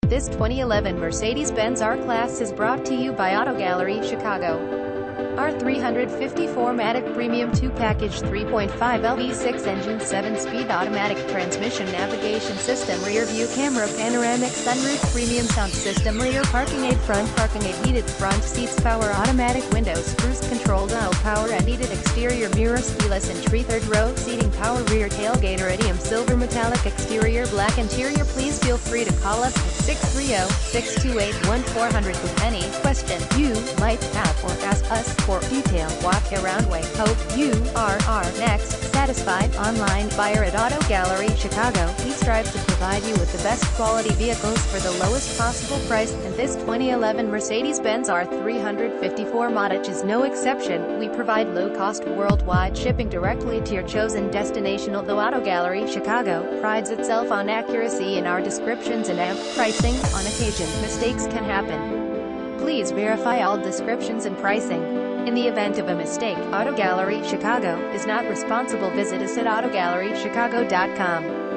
This 2011 Mercedes-Benz R-Class is brought to you by Auto Gallery, Chicago. R350 4MATIC Premium 2 Package 3.5 LV6 Engine 7-Speed Automatic Transmission Navigation System Rear View Camera Panoramic Sunroof Premium Sound System Rear Parking Aid Front Parking Aid Heated Front Seats Power Automatic Windows Cruise Control Dial Power and Heated Exterior Mirrors Keyless Entry Third Row Seating Power Rear Tailgate Iridium Silver Metallic Exterior Black Interior. Please feel free to call us at 630-628-1400 with any question you might have or ask us for detailed walk-around way. Hope you are our next satisfied online buyer at Auto Gallery Chicago. We strive to provide you with the best quality vehicles for the lowest possible price, and this 2011 Mercedes-Benz R350 4MATIC is no exception. We provide low-cost worldwide shipping directly to your chosen destination. Although Auto Gallery Chicago prides itself on accuracy in our descriptions and pricing, on occasion mistakes can happen. Please verify all descriptions and pricing. In the event of a mistake, Auto Gallery Chicago is not responsible. Visit us at autogallerychicago.com.